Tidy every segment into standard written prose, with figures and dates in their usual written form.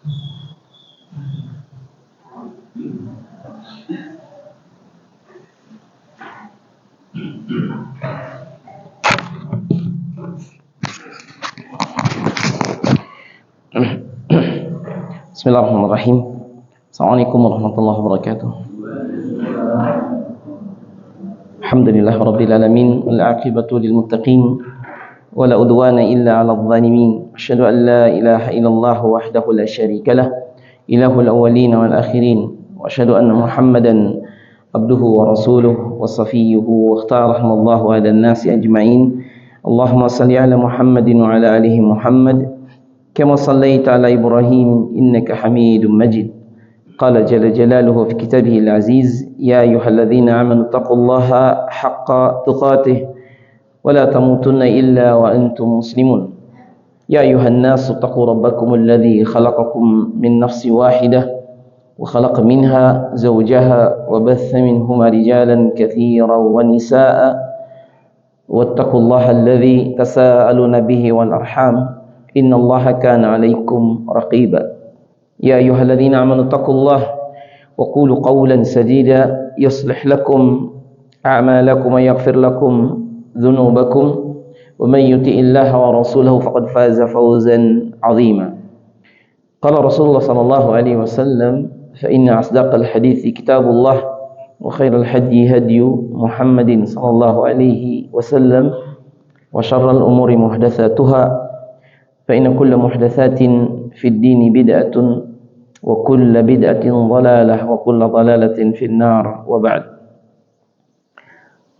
Bismillahirrahmanirrahim. Assalamualaikum warahmatullahi wabarakatuh. Alhamdulillah rabbil alamin, wal aqibatu lil muttaqin, wala udwana illa 'alal zalimin. Asyhadu an la ilaha illallah wahdahu la syarikalah, ilahul awwalin wal akhirin. Wa asyhadu anna Muhammadan abduhu wa rasuluhu wa safiyyuhu wa ikhtarahu Allah 'alan nasi ajma'in. Allahumma salli 'ala Muhammadin wa 'ala alihi Muhammad كما صليت على إبراهيم إنك حميد مجيد. قال جل جلاله في كتابه العزيز: يا أيها الذين آمنوا اتقوا الله حق تقاته ولا تموتن إلا وأنتم مسلمون. يا أيها الناس اتقوا ربكم الذي خلقكم من نفس واحدة وخلق منها زوجها وبث منهما رجالا كثيرا ونساء واتقوا الله الذي تساءلون به والأرحام إن الله كان عليكم رقيبا. يا أيها الذين آمنوا اتقوا الله وقولوا قولا سديدا يصلح لكم أعمالكم ويغفر لكم ذنوبكم ومن يطع الله ورسوله فقد فاز فوزا عظيما. قال رسول الله صلى الله عليه وسلم: فإن أصدق الحديث كتاب الله وخير الهدي هدي محمد صلى الله عليه وسلم وشر الأمور محدثاتها فإن كل محدثات في الدين بدعة وكل بدعة ضلالة وكل ضلالة في النار وبعد.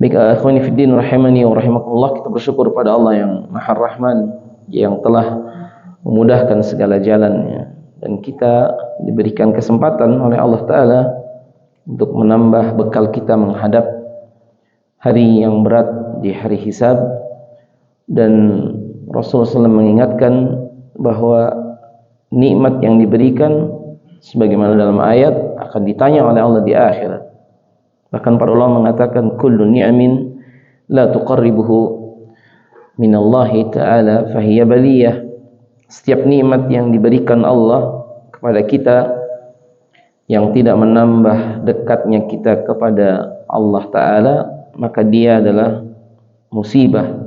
Baik, ikhwani fi din rahimani wa rahimakumullah, kita bersyukur pada Allah yang Maha Rahman yang telah memudahkan segala jalannya, dan kita diberikan kesempatan oleh Allah Ta'ala untuk menambah bekal kita menghadap hari yang berat di hari hisab. Dan Rasulullah SAW mengingatkan bahwa nikmat yang diberikan sebagaimana dalam ayat akan ditanya oleh Allah di akhirat. Bahkan para ulama mengatakan kullu ni'amin la tuqarribuhu minallahi ta'ala fahiya baliyah. Setiap nikmat yang diberikan Allah kepada kita yang tidak menambah dekatnya kita kepada Allah Ta'ala, maka dia adalah musibah.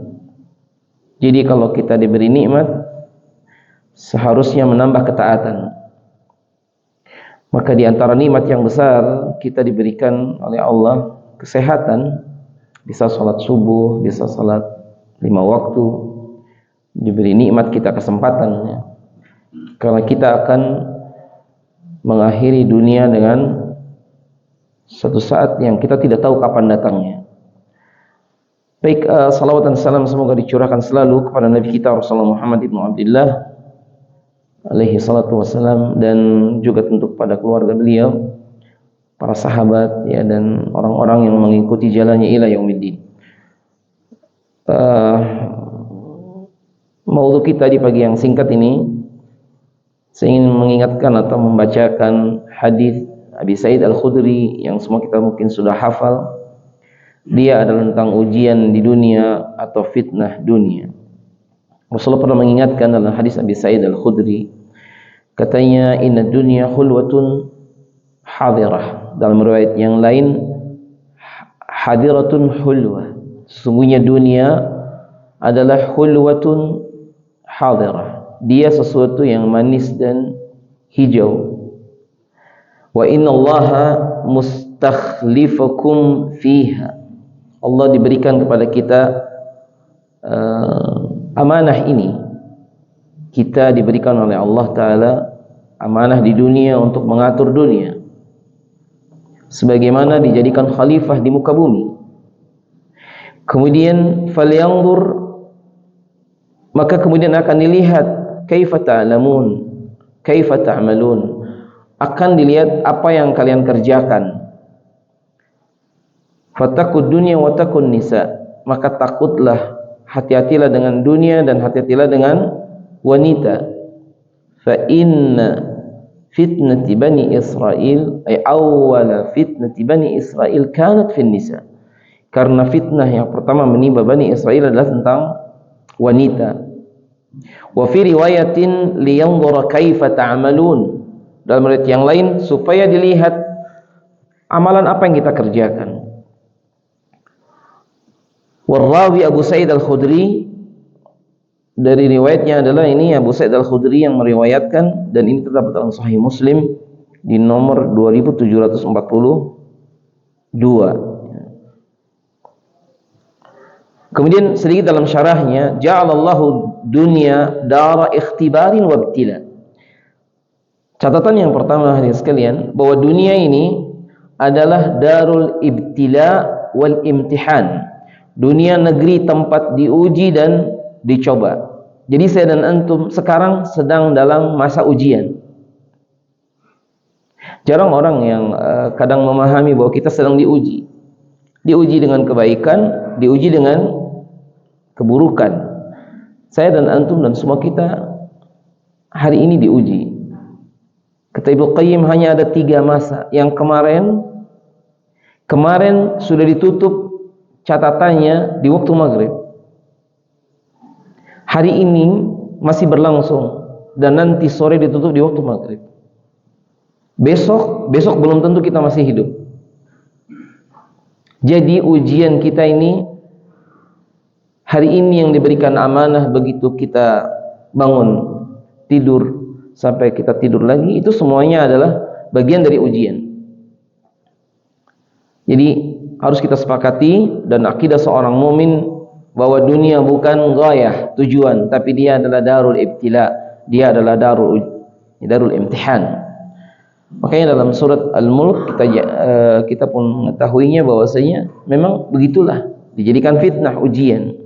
Jadi kalau kita diberi nikmat, seharusnya menambah ketaatan. Maka di antara nikmat yang besar, kita diberikan oleh Allah kesehatan, bisa salat subuh, bisa salat 5 waktu, diberi nikmat kita kesempatan. Karena kita akan mengakhiri dunia dengan suatu saat yang kita tidak tahu kapan datangnya. Baik, salawat dan salam semoga dicurahkan selalu kepada Nabi kita Rasulullah Muhammad ibn Abdullah alaihi salatu wassalam, dan juga tentu kepada keluarga beliau, para sahabat, ya, dan orang-orang yang mengikuti jalannya ila yaumiddin. Maudhu kita di pagi yang singkat ini, saya ingin mengingatkan atau membacakan hadis Abi Sa'id Al-Khudri yang semua kita mungkin sudah hafal. Dia adalah tentang ujian di dunia atau fitnah dunia. Rasulullah pernah mengingatkan dalam hadis Abi Sa'id Al-Khudri, katanya, inna dunya khulwatun hadirah. Dalam riwayat yang lain, hadiratun hulwa. Sesungguhnya dunia adalah khulwatun hadirah. Dia sesuatu yang manis dan hijau. Wa inna Allaha mustakhlifakum fiha. Allah diberikan kepada kita amanah ini. Kita diberikan oleh Allah Ta'ala amanah di dunia untuk mengatur dunia, sebagaimana dijadikan khalifah di muka bumi. Kemudian falyanzur, maka kemudian akan dilihat kaifa ta'lamun, kaifa ta'malun, akan dilihat apa yang kalian kerjakan. Fattaqud dunya wa taqun nisa, maka takutlah, hati-hatilah dengan dunia dan hati-hatilah dengan wanita. Fa inna fitnati bani Israel, ay awwala fitnati bani Israel kanat fin nisa. Karena fitnah yang pertama menimpa Bani Israel adalah tentang wanita. Wa fi riwayatin liyanzura kaifa ta'malun. Dalam riwayat yang lain supaya dilihat amalan apa yang kita kerjakan. Warrawi Abu Sa'id Al-Khudri, dari riwayatnya adalah ini Abu Sa'id Al-Khudri yang meriwayatkan, dan ini terdapat dalam Sahih Muslim di nomor 2742. Kemudian sedikit dalam syarahnya, ja'alallahu dunya dara ikhtibarin wa ibtila. Catatan yang pertama hadirin sekalian, bahwa dunia ini adalah darul ibtila wal imtihan. Dunia negeri tempat diuji dan dicoba. Jadi saya dan antum sekarang sedang dalam masa ujian. Jarang orang yang kadang memahami bahwa kita sedang diuji. Diuji dengan kebaikan, diuji dengan keburukan. Saya dan antum dan semua kita hari ini diuji. Kata Ibnu Qayyim, hanya ada 3 masa. Yang kemarin sudah ditutup catatannya di waktu maghrib. Hari ini masih berlangsung dan nanti sore ditutup di waktu maghrib. Besok belum tentu kita masih hidup. Jadi ujian kita ini hari ini yang diberikan amanah, begitu kita bangun tidur sampai kita tidur lagi, itu semuanya adalah bagian dari ujian. Jadi harus kita sepakati dan akidah seorang mukmin bahwa dunia bukan ghayah, tujuan, tapi dia adalah darul ibtila, dia adalah darul imtihan. Makanya dalam surat Al-Mulk kita pun mengetahuinya bahwasanya memang begitulah, dijadikan fitnah, ujian.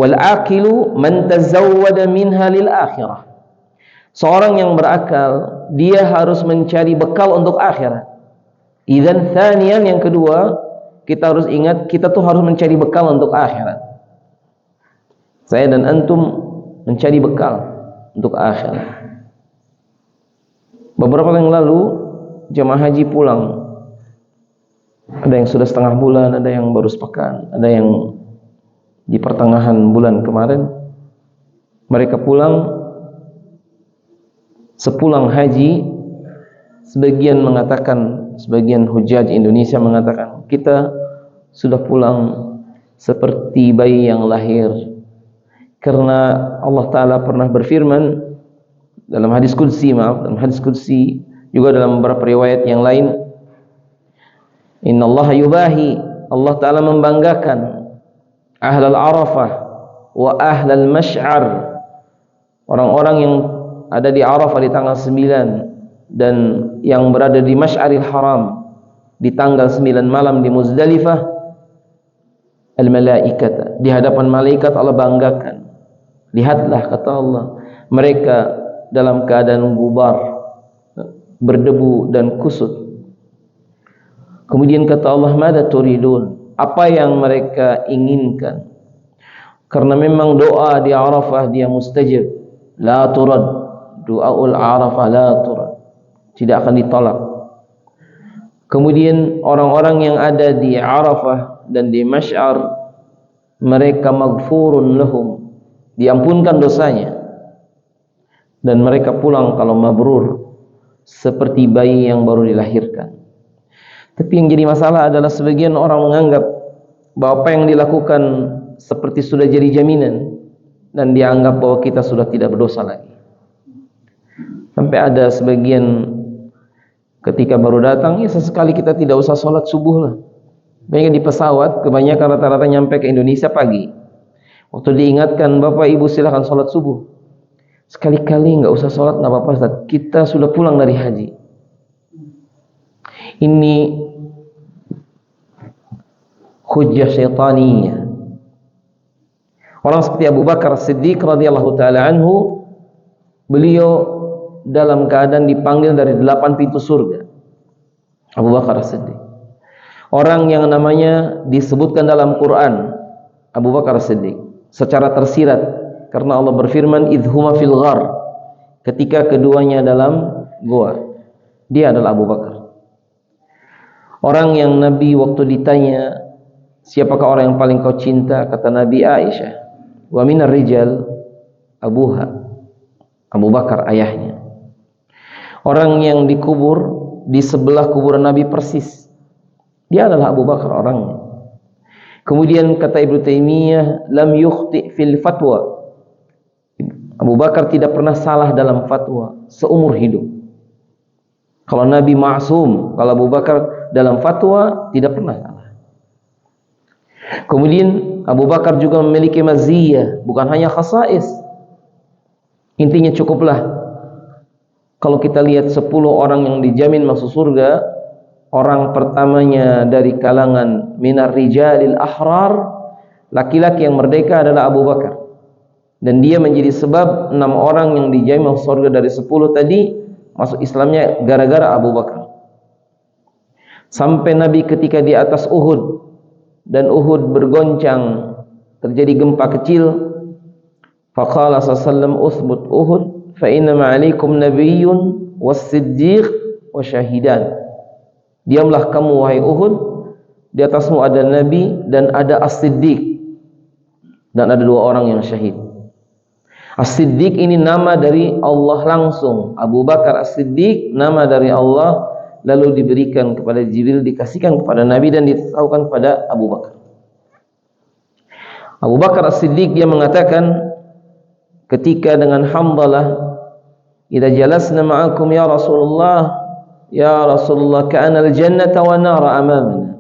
Wal aqilu man tazawwada minha lil akhirah. Seorang yang berakal, dia harus mencari bekal untuk akhirat. Idzan tsaniyan, yang kedua, kita harus ingat, kita tuh harus mencari bekal untuk akhirat. Saya dan antum mencari bekal untuk akhirat. Beberapa yang lalu jemaah haji pulang. Ada yang sudah setengah bulan, ada yang baru sepekan, ada yang di pertengahan bulan kemarin. Mereka pulang. Sepulang haji, sebagian hujjaj Indonesia mengatakan, kita sudah pulang seperti bayi yang lahir, karena Allah Ta'ala pernah berfirman dalam hadis qudsi, juga dalam beberapa riwayat yang lain, innallaha yubahi, Allah Ta'ala membanggakan ahlal arafah wa ahlal mash'ar, orang-orang yang ada di Arafah di tanggal 9 dan yang berada di Masy'aril Haram di tanggal 9 malam di Muzdalifah, al-malaikat, di hadapan malaikat Allah banggakan. Lihatlah, kata Allah, mereka dalam keadaan gubar, berdebu dan kusut. Kemudian kata Allah, madza turidun, apa yang mereka inginkan? Karena memang doa di Arafah dia mustajab, la turad, doaul Arafah la turad, tidak akan ditolak. Kemudian orang-orang yang ada di Arafah dan di Masy'ar, mereka maghfurun lahum, diampunkan dosanya, dan mereka pulang kalau mabrur seperti bayi yang baru dilahirkan. Tapi yang jadi masalah adalah sebagian orang menganggap bahwa apa yang dilakukan seperti sudah jadi jaminan, dan dianggap bahwa kita sudah tidak berdosa lagi. Sampai ada sebagian ketika baru datang, ya sesekali kita tidak usah sholat subuh lah. Banyak di pesawat, kebanyakan rata-rata nyampe ke Indonesia pagi. Waktu diingatkan, Bapak Ibu silakan sholat subuh, sekali-kali nggak usah sholat, nggak apa-apa Ustaz, kita sudah pulang dari haji. Ini hujjah syaitaniyah. Orang seperti Abu Bakar Siddiq radhiyallahu taala anhu, beliau dalam keadaan dipanggil dari 8 pintu surga. Abu Bakar Siddiq, orang yang namanya disebutkan dalam Quran Abu Bakar Siddiq secara tersirat, karena Allah berfirman idhuma fil ghar, ketika keduanya dalam gua, dia adalah Abu Bakar. Orang yang Nabi waktu ditanya, siapakah orang yang paling kau cinta, kata Nabi, Aisyah. Wa minar rijal abuha, Abu Bakar ayahnya. Orang yang dikubur di sebelah kuburan Nabi persis, dia adalah Abu Bakar orangnya. Kemudian kata Ibnu Taimiyah, lam yukhti fil fatwa. Abu Bakar tidak pernah salah dalam fatwa seumur hidup. Kalau Nabi ma'sum, kalau Abu Bakar dalam fatwa tidak pernah salah. Kemudian Abu Bakar juga memiliki maziyah, bukan hanya khasais. Intinya cukuplah kalau kita lihat 10 orang yang dijamin masuk surga, orang pertamanya dari kalangan minar rijalil ahrar, laki-laki yang merdeka adalah Abu Bakar. Dan dia menjadi sebab 6 orang yang dijamin masuk surga dari 10 tadi masuk Islamnya gara-gara Abu Bakar. Sampai Nabi ketika di atas Uhud dan Uhud bergoncang, terjadi gempa kecil, faqala sallallahu uthbut Uhud fa inna ma'alaikum nabiyyun was-siddiq wa syahidan. Diamlah kamu wahai Uhud, di atasmu ada nabi dan ada as-siddiq, dan ada 2 orang yang syahid. As-siddiq ini nama dari Allah langsung. Abu Bakar As-Siddiq nama dari Allah, lalu diberikan kepada Jibril, dikasihkan kepada Nabi dan ditahukan kepada Abu Bakar. Abu Bakar As-Siddiq dia mengatakan ketika dengan Hamdalah, "Idza jalasna ma'akum ya Rasulullah ka'anna al-jannata wa nara amamana."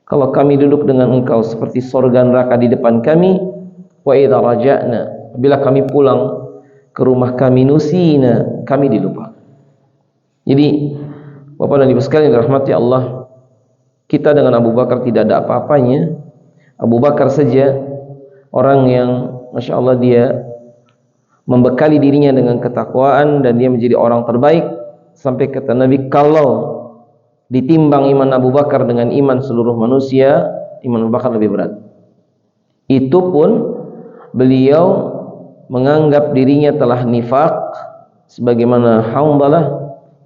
Kalau kami duduk dengan engkau seperti surga neraka di depan kami. Wa idza raja'na, bila kami pulang ke rumah kami, nusina, kami dilupakan. Jadi Bapak dan Ibu sekalian dirahmati Allah, kita dengan Abu Bakar tidak ada apa-apanya. Abu Bakar saja orang yang Masya Allah dia membekali dirinya dengan ketakwaan dan dia menjadi orang terbaik. Sampai kata Nabi, kalau ditimbang iman Abu Bakar dengan iman seluruh manusia, iman Abu Bakar lebih berat. Itu pun beliau menganggap dirinya telah nifaq sebagaimana Hamdalah,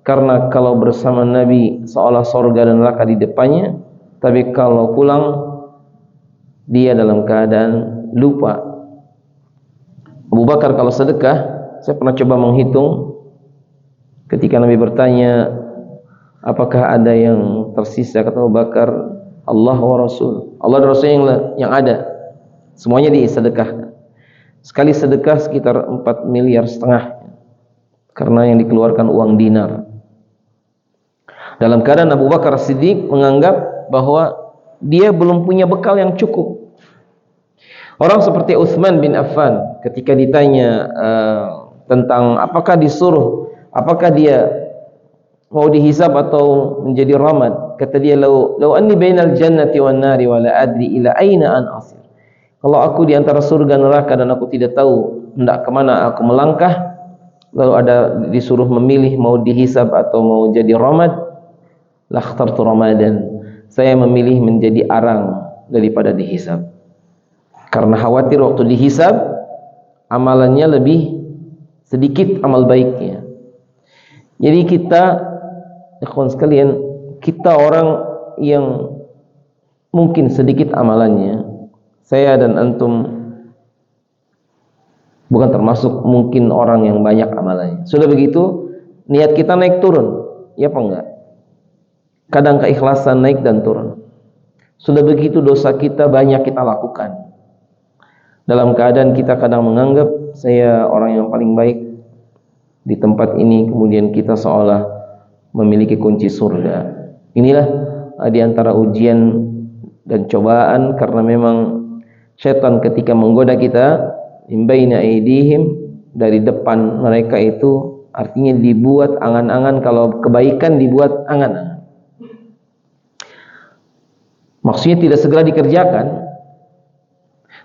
karena kalau bersama Nabi seolah surga dan neraka di depannya, tapi kalau pulang dia dalam keadaan lupa. Abu Bakar kalau sedekah, saya pernah coba menghitung ketika Nabi bertanya apakah ada yang tersisa, kata Abu Bakar, Allah wa Rasul, Allah dan Rasul yang ada semuanya disedekahkan. Sekali sedekah sekitar 4,5 miliar karena yang dikeluarkan uang dinar. Dalam keadaan Abu Bakar Siddiq menganggap bahwa dia belum punya bekal yang cukup. Orang seperti Utsman bin Affan ketika ditanya tentang apakah dia mau dihisab atau menjadi ramad, kata dia, "Lau anni bainal jannati wan nari wa la adri ila aina an asir." Kalau aku di antara surga neraka dan aku tidak tahu hendak kemana aku melangkah, lalu ada disuruh memilih mau dihisab atau mau jadi ramad, lakhtartu ramadan, saya memilih menjadi arang daripada dihisab, karena khawatir waktu dihisab amalannya lebih sedikit amal baiknya. Jadi kita, ikhwan sekalian, kita orang yang mungkin sedikit amalannya, saya dan antum bukan termasuk mungkin orang yang banyak amalannya. Sudah begitu niat kita naik turun, ya apa enggak? Kadang keikhlasan naik dan turun. Sudah begitu dosa kita banyak kita lakukan. Dalam keadaan kita kadang menganggap saya orang yang paling baik di tempat ini, kemudian kita seolah memiliki kunci surga. Inilah di antara ujian dan cobaan, karena memang syaitan ketika menggoda kita, imbaina aidihim, dari depan mereka itu artinya dibuat angan-angan, kalau kebaikan dibuat angan-angan. Maksudnya tidak segera dikerjakan.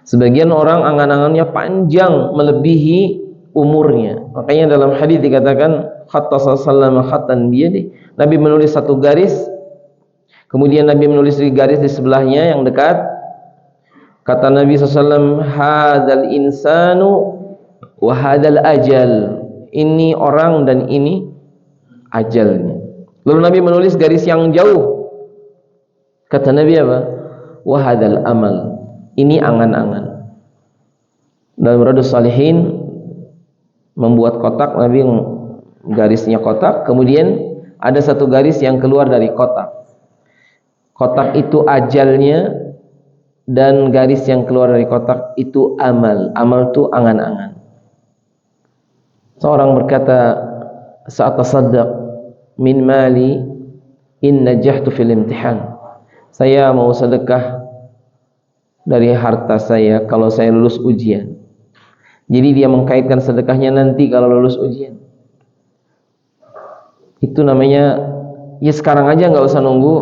Sebagian orang angan-angannya panjang melebihi umurnya. Makanya dalam hadis dikatakan khatta sallallahu khatan biyadi. Nabi menulis satu garis, kemudian Nabi menulis di garis di sebelahnya yang dekat. Kata Nabi SAW, hadal insanu wa hadal ajal. Ini orang dan ini ajalnya. Lalu Nabi menulis garis yang jauh. Kata Nabi apa? Wa hadal amal. Ini angan-angan. Dalam Riyadhus Shalihin membuat kotak, Nabi garisnya kotak, kemudian ada satu garis yang keluar dari kotak. Kotak itu ajalnya, dan garis yang keluar dari kotak itu amal. Amal itu angan-angan. Seorang berkata, "Sa'atasaddaq min mali in najahtu fil imtihan." Saya mau sedekah dari harta saya kalau saya lulus ujian. Jadi dia mengkaitkan sedekahnya nanti kalau lulus ujian. Itu namanya, ya sekarang aja, nggak usah nunggu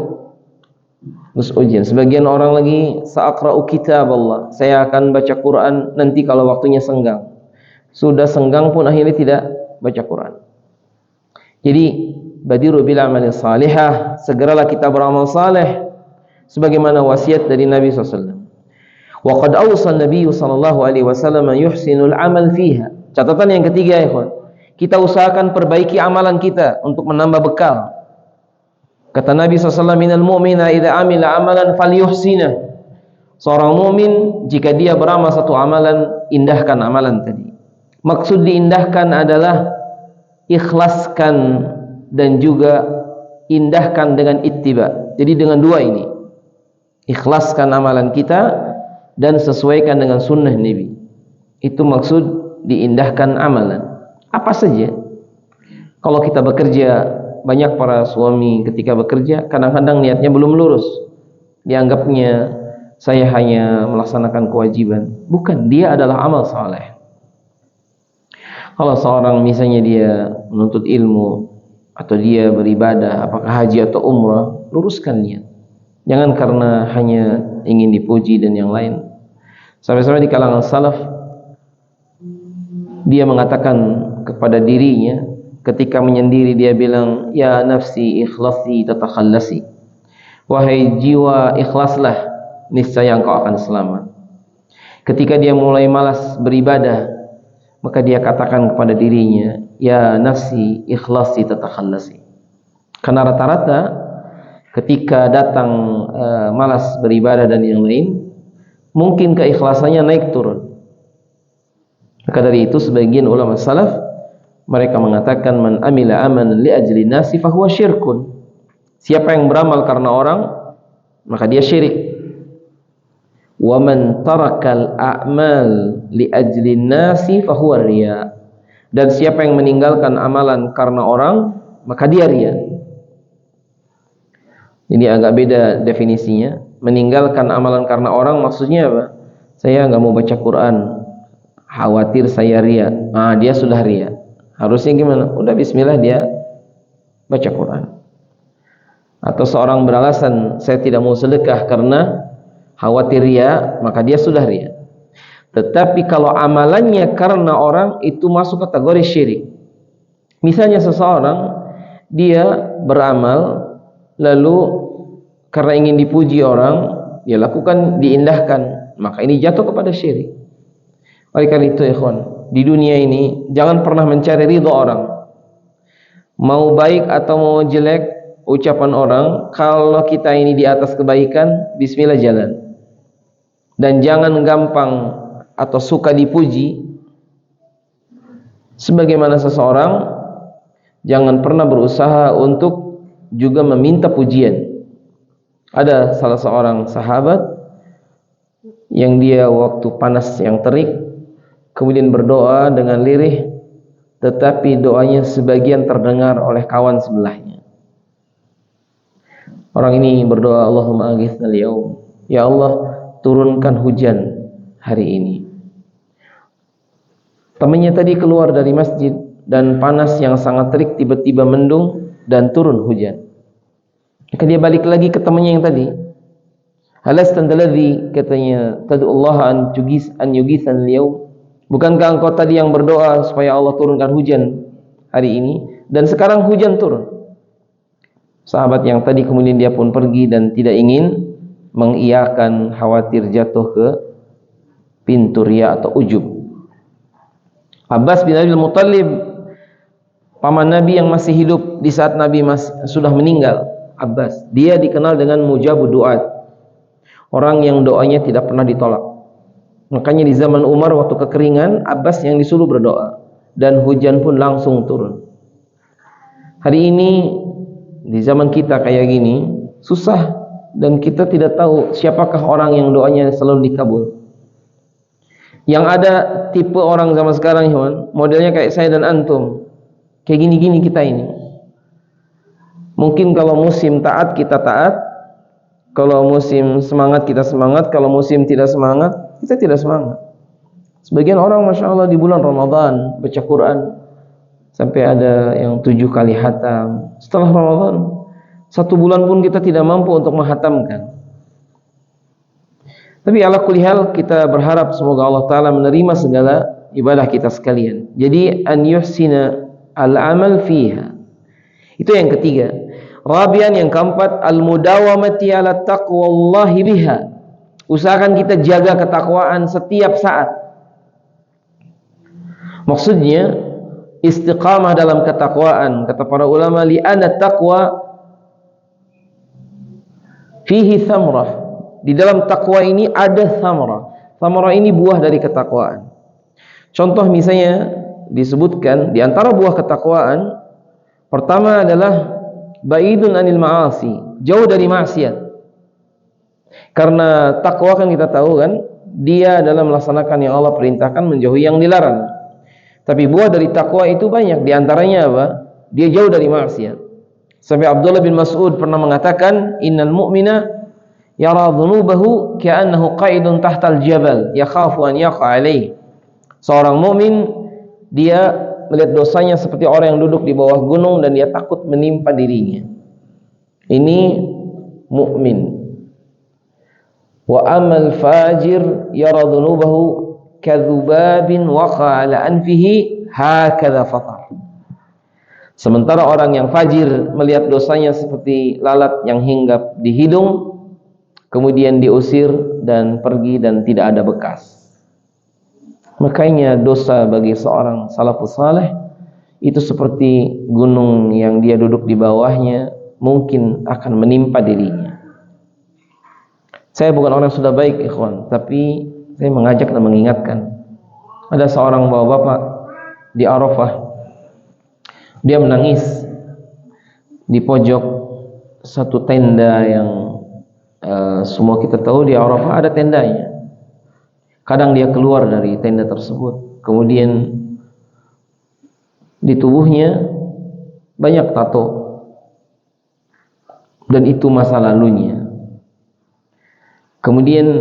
lulus ujian. Sebagian orang lagi, sa'aqra'u kitab Allah, saya akan baca Quran nanti kalau waktunya senggang. Sudah senggang pun akhirnya tidak baca Quran. Jadi badiru bil amali salihah, segeralah kita beramal saleh sebagaimana wasiat dari Nabi SAW. Wa qad awsa an-nabiy sallallahu alaihi wasallam yuhsinul amal fiha. Catatan yang ketiga, ya ikhwan, kita usahakan perbaiki amalan kita untuk menambah bekal. Kata Nabi SAW, minal mu'mina idza amila amalan falyuhsinah. Seorang mukmin jika dia beramal satu amalan, indahkan amalan tadi. Maksud diindahkan adalah ikhlaskan dan juga indahkan dengan ittiba. Jadi dengan dua ini, ikhlaskan amalan kita dan sesuaikan dengan sunnah Nabi. Itu maksud diindahkan amalan. Apa saja? Kalau kita bekerja, banyak para suami ketika bekerja kadang-kadang niatnya belum lurus. Dianggapnya saya hanya melaksanakan kewajiban. Bukan, dia adalah amal saleh. Kalau seorang misalnya dia menuntut ilmu atau dia beribadah, apakah haji atau umrah, luruskan niat. Jangan karena hanya ingin dipuji dan yang lain. Sampai-sampai di kalangan salaf, dia mengatakan kepada dirinya ketika menyendiri, dia bilang, ya nafsi ikhlasi tatakhallasi. Wahai jiwa, ikhlaslah, niscaya engkau akan selamat. Ketika dia mulai malas beribadah, maka dia katakan kepada dirinya, ya nafsi ikhlasi tatakhallasi. Karena rata-rata ketika datang malas beribadah dan yang lain, mungkin keikhlasannya naik turun. Maka dari itu sebagian ulama salaf mereka mengatakan, man amila amalan li ajli nasi fahuwa syirkun. Siapa yang beramal karena orang, maka dia syirik. Wa man tarakal a'mal li ajli nasi fahuwa riya. Dan siapa yang meninggalkan amalan karena orang, maka dia riya. Ini agak beda definisinya. Meninggalkan amalan karena orang maksudnya apa? Saya nggak mau baca Quran, khawatir saya riya. Dia sudah riya. Harusnya gimana? Udah bismillah dia baca Quran. Atau seorang beralasan, saya tidak mau sedekah karena khawatir riya, maka dia sudah riya. Tetapi kalau amalannya karena orang, itu masuk kategori syirik. Misalnya seseorang dia beramal lalu karena ingin dipuji orang, dia lakukan, diindahkan, maka ini jatuh kepada syirik. Oleh karena itu, ikhwan, di dunia ini jangan pernah mencari ridho orang. Mau baik atau mau jelek ucapan orang, kalau kita ini di atas kebaikan, bismillah jalan. Dan jangan gampang atau suka dipuji. Sebagaimana seseorang jangan pernah berusaha untuk juga meminta pujian. Ada salah seorang sahabat yang dia waktu panas yang terik kemudian berdoa dengan lirih, tetapi doanya sebagian terdengar oleh kawan sebelahnya. Orang ini berdoa, Allahumma aghithna al-yaum, ya Allah turunkan hujan hari ini. Temannya tadi keluar dari masjid dan panas yang sangat terik tiba-tiba mendung dan turun hujan. Maka dia balik lagi ke temannya yang tadi. Halastan alladhi, katanya, tad'ullaha an yughithan al-yaum. Bukankah engkau tadi yang berdoa supaya Allah turunkan hujan hari ini, dan sekarang hujan turun? Sahabat yang tadi kemudian dia pun pergi dan tidak ingin mengiyakan, khawatir jatuh ke pintu riya atau ujub. Abbas bin Abdul Muttalib, paman Nabi yang masih hidup di saat Nabi sudah meninggal, Abbas, dia dikenal dengan mujabud du'at, orang yang doanya tidak pernah ditolak. Makanya di zaman Umar waktu kekeringan, Abbas yang disuruh berdoa dan hujan pun langsung turun. Hari ini di zaman kita kayak gini susah dan kita tidak tahu siapakah orang yang doanya selalu dikabul. Yang ada tipe orang zaman sekarang, modelnya kayak saya dan antum. Kayak gini-gini kita ini. Mungkin kalau musim taat kita taat, kalau musim semangat kita semangat, kalau musim tidak semangat kita tidak semangat. Sebagian orang Masya Allah di bulan Ramadan baca Quran sampai ada yang 7 kali hatam. Setelah Ramadan 1 bulan pun kita tidak mampu untuk menghatamkan. Tapi ala kulli hal kita berharap semoga Allah Ta'ala menerima segala ibadah kita sekalian. Jadi an yuhsina al-amal fiha. Itu yang ketiga. Rabian, yang keempat, al-mudawamati ala taqwallahi biha. Usahakan kita jaga ketakwaan setiap saat. Maksudnya istiqamah dalam ketakwaan. Kata para ulama, li'anna taqwa fihi thamrah. Di dalam takwa ini ada thamrah. Thamrah ini buah dari ketakwaan. Contoh misalnya disebutkan di antara buah ketakwaan, pertama adalah baidun anil ma'asi, jauh dari maksiat. Karena takwa kan kita tahu kan, dia dalam melaksanakan yang Allah perintahkan, menjauhi yang dilarang. Tapi buah dari takwa itu banyak. Di antaranya apa? Dia jauh dari maksiat. Sampai Abdullah bin Mas'ud pernah mengatakan, innal mu'mina yara dhunubahu ka'annahu qa'idun tahtal jabal yakhafu an yaqa alaih. Seorang mukmin dia melihat dosanya seperti orang yang duduk di bawah gunung dan dia takut menimpa dirinya. Ini mukmin. Wa amal fajir yara dhunubahu kadzubabin waqa ala anfihi hakadha fatar. Sementara orang yang fajir melihat dosanya seperti lalat yang hinggap di hidung, kemudian diusir dan pergi dan tidak ada bekas. Makanya dosa bagi seorang salafus saleh itu seperti gunung yang dia duduk di bawahnya, mungkin akan menimpa dirinya. Saya bukan orang yang sudah baik, ikhwan, tapi saya mengajak dan mengingatkan. Ada seorang bapak-bapak di Arafah, dia menangis di pojok satu tenda yang semua kita tahu di Arafah ada tendanya. Kadang dia keluar dari tenda tersebut, kemudian di tubuhnya banyak tato, dan itu masa lalunya. Kemudian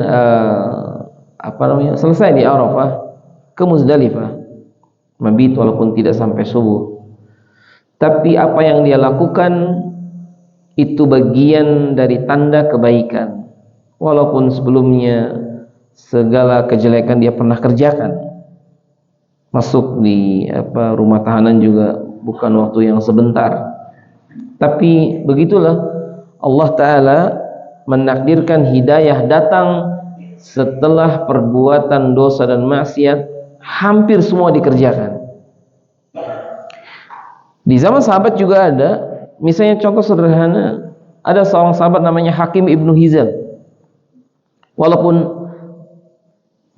selesai di Arafah, ke Muzdalifah, mabit walaupun tidak sampai subuh. Tapi apa yang dia lakukan itu bagian dari tanda kebaikan, walaupun sebelumnya segala kejelekan dia pernah kerjakan. Masuk di rumah tahanan juga bukan waktu yang sebentar. Tapi begitulah Allah Ta'ala menakdirkan hidayah datang setelah perbuatan dosa dan maksiat hampir semua dikerjakan. Di zaman sahabat juga ada. Misalnya contoh sederhana, ada seorang sahabat namanya Hakim Ibnu Hizam. Walaupun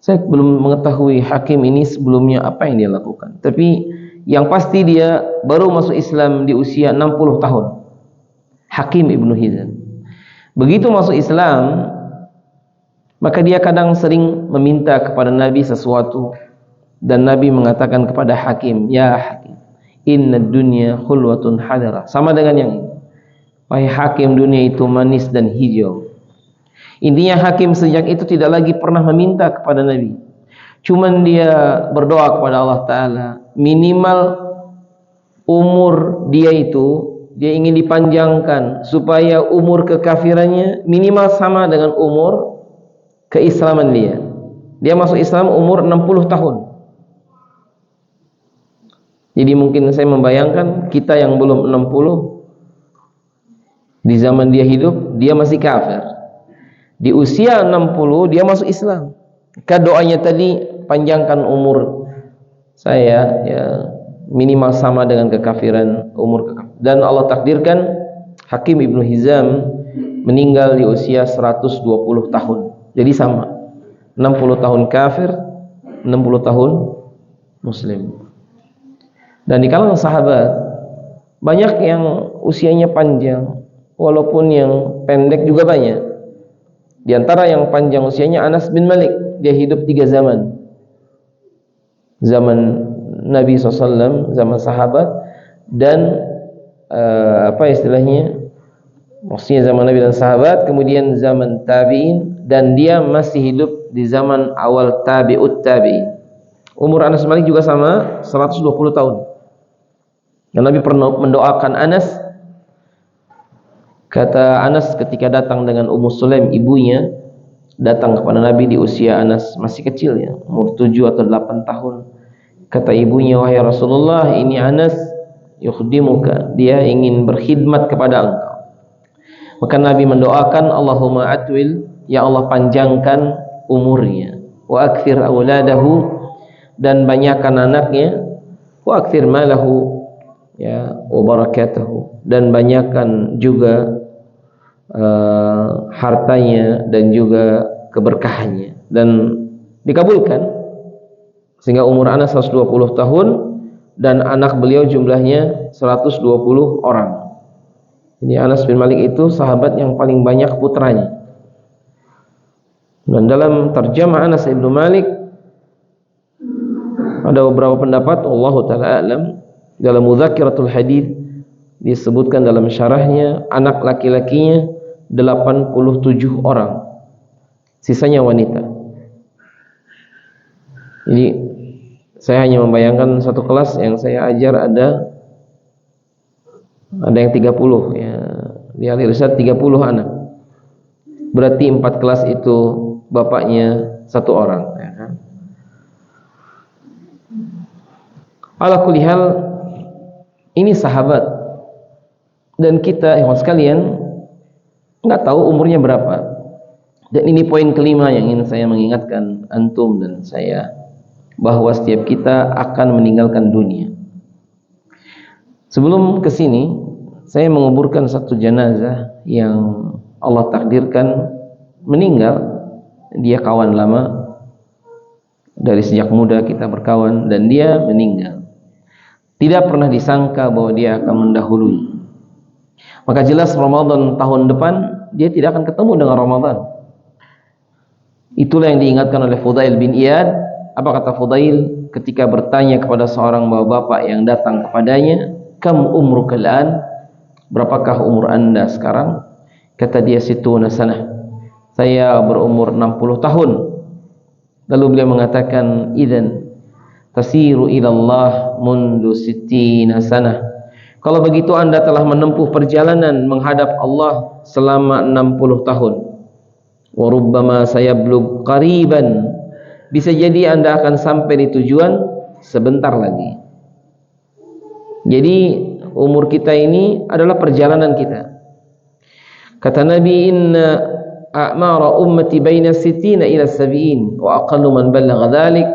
saya belum mengetahui Hakim ini sebelumnya apa yang dia lakukan, tapi yang pasti dia baru masuk Islam di usia 60 tahun. Hakim Ibnu Hizam. Begitu masuk Islam, maka dia kadang sering meminta kepada Nabi sesuatu, dan Nabi mengatakan kepada Hakim, ya Hakim, inna dunya khulwatun hadara. Sama dengan yang ini. Wahai Hakim, dunia itu manis dan hijau. Intinya Hakim sejak itu tidak lagi pernah meminta kepada Nabi. Cuman dia berdoa kepada Allah Ta'ala, minimal umur dia itu dia ingin dipanjangkan supaya umur kekafirannya minimal sama dengan umur keislaman dia. Dia masuk Islam umur 60 tahun. Jadi mungkin saya membayangkan kita yang belum 60, di zaman dia hidup dia masih kafir. Di usia 60 dia masuk Islam. Maka doanya tadi, panjangkan umur saya ya minimal sama dengan kekafiran umur kekafir. Dan Allah takdirkan Hakim Ibnu Hizam meninggal di usia 120 tahun. Jadi sama. 60 tahun kafir, 60 tahun muslim. Dan di kalangan sahabat banyak yang usianya panjang, walaupun yang pendek juga banyak. Di antara yang panjang usianya Anas bin Malik, dia hidup 3 zaman. Zaman Nabi SAW, zaman sahabat, dan maksudnya zaman Nabi dan sahabat, kemudian zaman tabi'in, dan dia masih hidup di zaman awal tabi'ut tabi'in. Umur Anas bin Malik juga sama, 120 tahun. Dan Nabi pernah mendoakan Anas. Kata Anas ketika datang dengan Ummu Sulaim, ibunya, datang kepada Nabi di usia Anas masih kecil ya, umur 7 atau 8 tahun. Kata ibunya, wahai Rasulullah, ini Anas yukhdimuka, dia ingin berkhidmat kepada engkau. Maka Nabi mendoakan, Allahumma atwil, ya Allah panjangkan umurnya, wa akthir awladahu, dan banyakkan anaknya, wa akthir malahu, ya, wa barakatuhu, dan banyakkan juga hartanya dan juga keberkahannya. Dan dikabulkan sehingga umur Anas 120 tahun dan anak beliau jumlahnya 120 orang. Jadi Anas bin Malik itu sahabat yang paling banyak putranya. Dan dalam terjemah Anas bin Malik ada beberapa pendapat, Allahu taala alam. Dalam Mudzakiratul Hadits disebutkan dalam syarahnya, anak laki-lakinya 87 orang, sisanya wanita. Jadi saya hanya membayangkan satu kelas yang saya ajar ada yang 30 ya, di ahli riset 30 anak. Berarti 4 kelas itu bapaknya 1 orang ya kan? Ala kulli hal, ini sahabat, dan kita ikhwan sekalian nggak tahu umurnya berapa. Dan ini poin kelima yang ingin saya mengingatkan antum dan saya, bahwa setiap kita akan meninggalkan dunia. Sebelum kesini, saya menguburkan satu jenazah yang Allah takdirkan meninggal. Dia kawan lama, dari sejak muda kita berkawan, dan dia meninggal. Tidak pernah disangka bahwa dia akan mendahului. Maka jelas Ramadan tahun depan dia tidak akan ketemu dengan Ramadan. Itulah yang diingatkan oleh Fudail bin Iyad. Apa kata Fudail ketika bertanya kepada seorang bapak yang datang kepadanya, kam umrukal an, berapakah umur anda sekarang? Kata dia, situna sanah, saya berumur 60 tahun. Lalu beliau mengatakan, idzan tasiru ilallah mundu sittina sanah, kalau begitu anda telah menempuh perjalanan menghadap Allah selama 60 tahun. Wa rubbama sayablugh qariban, bisa jadi anda akan sampai di tujuan sebentar lagi. Jadi umur kita ini adalah perjalanan kita. Kata Nabi, inna a'mara ummati baina sittina ila sab'in wa aqallu man ballagha dzalik,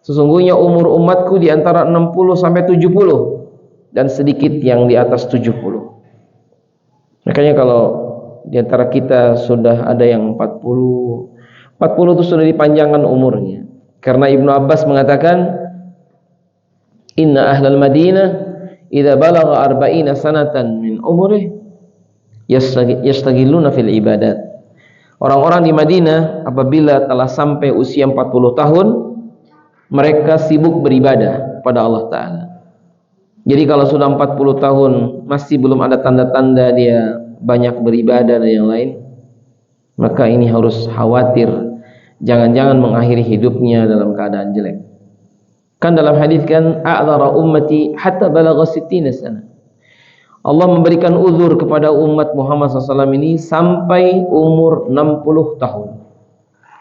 sesungguhnya umur umatku di antara 60 sampai 70 dan sedikit yang di atas 70. Makanya kalau di antara kita sudah ada yang 40 itu sudah dipanjangkan umurnya. Karena Ibnu Abbas mengatakan, inna ahlal Madinah idza balagha 40 sanatan min umrih yastaghiluna fil ibadat. Orang-orang di Madinah apabila telah sampai usia 40 tahun, mereka sibuk beribadah pada Allah Ta'ala. Jadi kalau sudah 40 tahun masih belum ada tanda-tanda dia banyak beribadah dan yang lain, maka ini harus khawatir, jangan-jangan mengakhiri hidupnya dalam keadaan jelek. Kan dalam hadis kan, a'dzara ummati hatta balagha 60 sana. Allah memberikan uzur kepada umat Muhammad SAW ini sampai umur 60 tahun.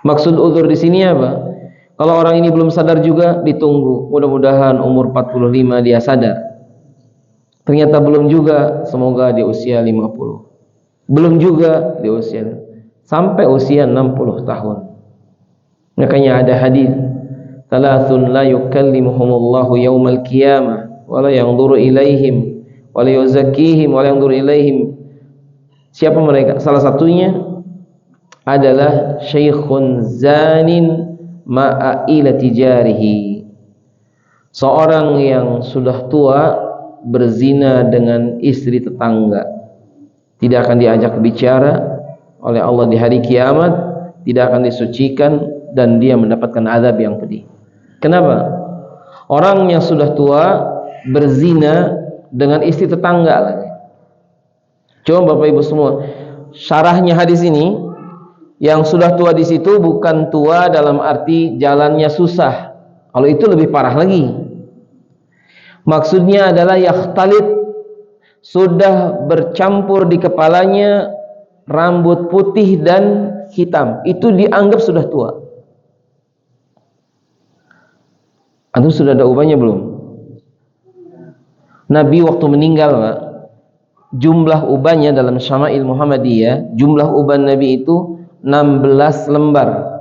Maksud uzur di sini apa? Kalau orang ini belum sadar juga, ditunggu. Mudah-mudahan umur 45 dia sadar. Ternyata belum juga, semoga di usia 50. Belum juga di usia, sampai usia 60 tahun. Makanya ada hadis, thalathun la yukallimuhumullahu yaumal qiyamah wa la yanzuru ilaihim wa la yuzakkihim wa la yanzuru ilaihim. Siapa mereka? Salah satunya adalah syaikhun zanin ma'ailati jarihi, seorang yang sudah tua berzina dengan istri tetangga, tidak akan diajak bicara oleh Allah di hari kiamat, tidak akan disucikan, dan dia mendapatkan azab yang pedih. Kenapa? Orang yang sudah tua berzina dengan istri tetangga lagi. Coba Bapak Ibu semua, syarahnya hadis ini, yang sudah tua di situ bukan tua dalam arti jalannya susah. Kalau itu lebih parah lagi. Maksudnya adalah yakhtalit, sudah bercampur di kepalanya rambut putih dan hitam. Itu dianggap sudah tua. Antum sudah ada ubahnya belum? Nabi waktu meninggal, Pak, jumlah ubahnya dalam Syama'il Muhammadiyah, jumlah uban Nabi itu 16 lembar.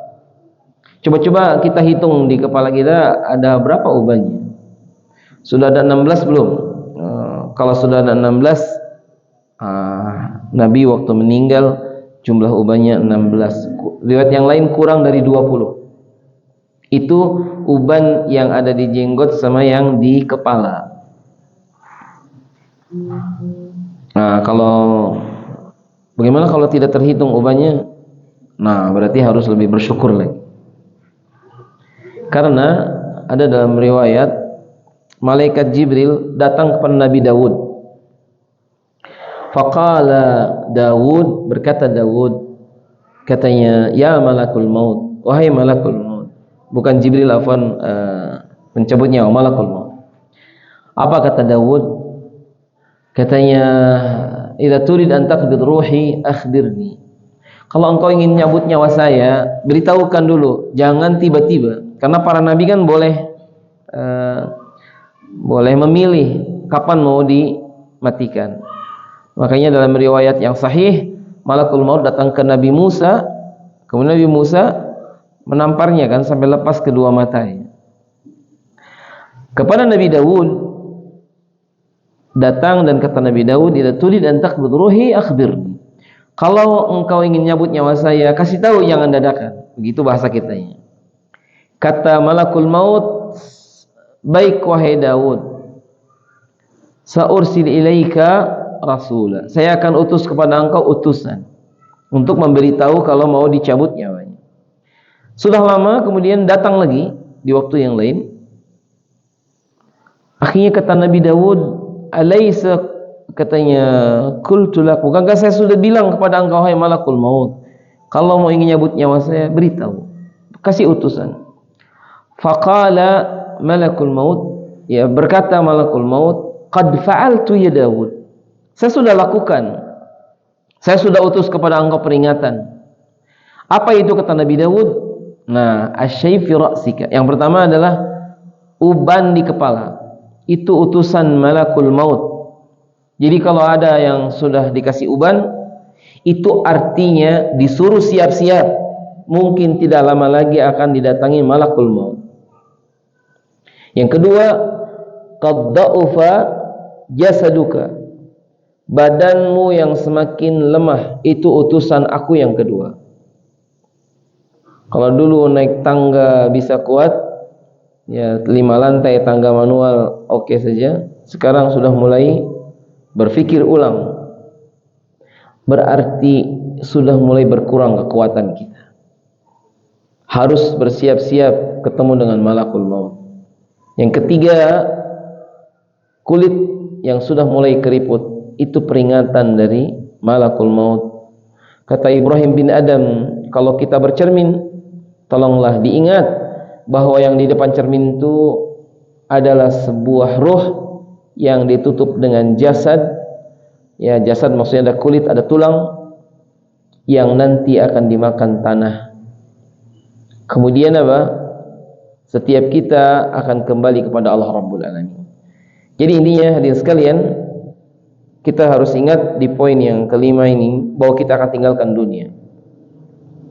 Coba-coba kita hitung di kepala kita ada berapa ubahnya. Sudah ada 16 belum? Kalau sudah ada 16, Nabi waktu meninggal jumlah ubahnya 16. Riwayat yang lain kurang dari 20. Itu uban yang ada di jenggot sama yang di kepala. Nah, bagaimana kalau tidak terhitung ubannya? Nah, berarti harus lebih bersyukur lagi. Karena ada dalam riwayat malaikat Jibril datang kepada Nabi Daud. Faqala Daud, berkata Daud, katanya, ya malakul maut, wahai malakul maut. Bukan Jibril, afwan, pencabut nyawa, malakul maut. Apa kata Daud? Katanya, idza turid an taqbid ruhi akhbirni. Kalau engkau ingin nyabut nyawa saya, beritahukan dulu, jangan tiba-tiba. Karena para nabi kan boleh memilih kapan mau dimatikan. Makanya dalam riwayat yang sahih, malakul maut datang ke Nabi Musa, kemudian Nabi Musa menamparnya kan sampai lepas kedua matanya. Kepada Nabi Daud datang dan kata Nabi Daud, idza turid an taqbid ruhi akhbirni. Kalau engkau ingin nyabut nyawa saya, kasih tahu, jangan dadakan. Begitu bahasa kitanya. Kata malakul maut, baik wahai Daud, sa'ursil ilaika rasula. Saya akan utus kepada engkau utusan untuk memberitahu kalau mau dicabut nyawanya. Sudah lama kemudian datang lagi di waktu yang lain. Akhirnya kata Nabi Daud, alaysa, katanya, qultu lak, bukankah saya sudah bilang kepada engkau hai malakul maut, kalau mau ingin nyabut nyawa saya beritahu, kasih utusan. Faqala malakul maut, ya, berkata malakul maut, qad fa'altu ya Daud, saya sudah lakukan, saya sudah utus kepada engkau peringatan. Apa itu kata Nabi Daud? Nah, asyai fi ra'sika, yang pertama adalah uban di kepala, itu utusan malakul maut. Jadi kalau ada yang sudah dikasih uban, itu artinya disuruh siap-siap, mungkin tidak lama lagi akan didatangi malakul maut. Yang kedua, qad da'ufa jasaduka, badanmu yang semakin lemah, itu utusan aku yang kedua. Kalau dulu naik tangga bisa kuat, ya 5 lantai tangga manual oke saja, sekarang sudah mulai berpikir ulang, berarti sudah mulai berkurang kekuatan kita, harus bersiap-siap ketemu dengan malakul maut. Yang ketiga, kulit yang sudah mulai keriput, itu peringatan dari malakul maut. Kata Ibrahim bin Adam, kalau kita bercermin, tolonglah diingat bahwa yang di depan cermin itu adalah sebuah ruh yang ditutup dengan jasad. Ya, jasad maksudnya ada kulit, ada tulang, yang nanti akan dimakan tanah. Kemudian apa? Setiap kita akan kembali kepada Allah Rabbul Alamin. Jadi intinya hadirin sekalian, kita harus ingat di poin yang kelima ini bahwa kita akan tinggalkan dunia.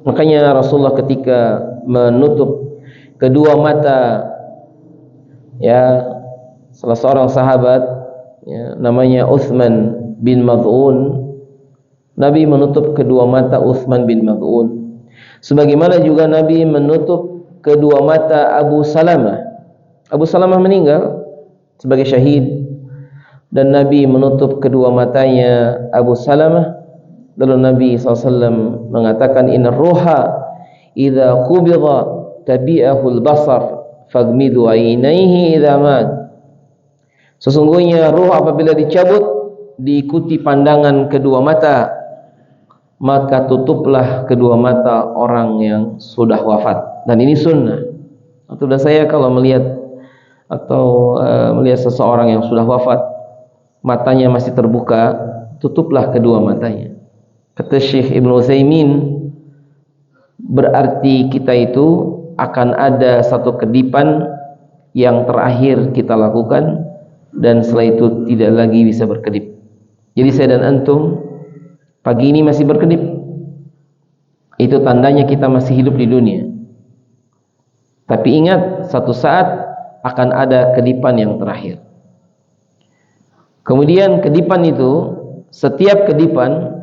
Makanya Rasulullah ketika menutup kedua mata, ya, salah seorang sahabat, ya, namanya Utsman bin Maz'un, Nabi menutup kedua mata Utsman bin Maz'un. Sebagaimana juga Nabi menutup kedua mata Abu Salamah. Abu Salamah meninggal sebagai syahid, dan Nabi menutup kedua matanya Abu Salamah. Lalu Nabi SAW mengatakan, inna ruha idza qubidha tabi'ahu al-basar fagmidu ainaihi idza mat. Sesungguhnya ruh apabila dicabut diikuti pandangan kedua mata, maka tutuplah kedua mata orang yang sudah wafat. Dan ini sunnah. Atau saya kalau melihat seseorang yang sudah wafat, matanya masih terbuka, tutuplah kedua matanya. Kata Syekh Ibnu Utsaimin, berarti kita itu akan ada satu kedipan yang terakhir kita lakukan, dan setelah itu tidak lagi bisa berkedip. Jadi saya dan antum pagi ini masih berkedip, itu tandanya kita masih hidup di dunia. Tapi ingat, satu saat akan ada kedipan yang terakhir. Kemudian kedipan itu, setiap kedipan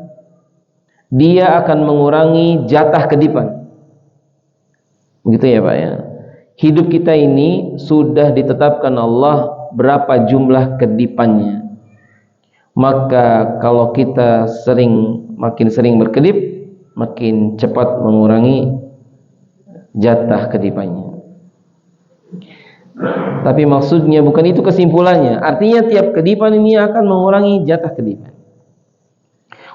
dia akan mengurangi jatah kedipan. Begitu ya Pak ya. Hidup kita ini sudah ditetapkan Allah berapa jumlah kedipannya. Maka kalau kita makin sering berkedip, makin cepat mengurangi jatah kedipannya. Tapi maksudnya bukan itu kesimpulannya. Artinya tiap kedipan ini akan mengurangi jatah kedipan.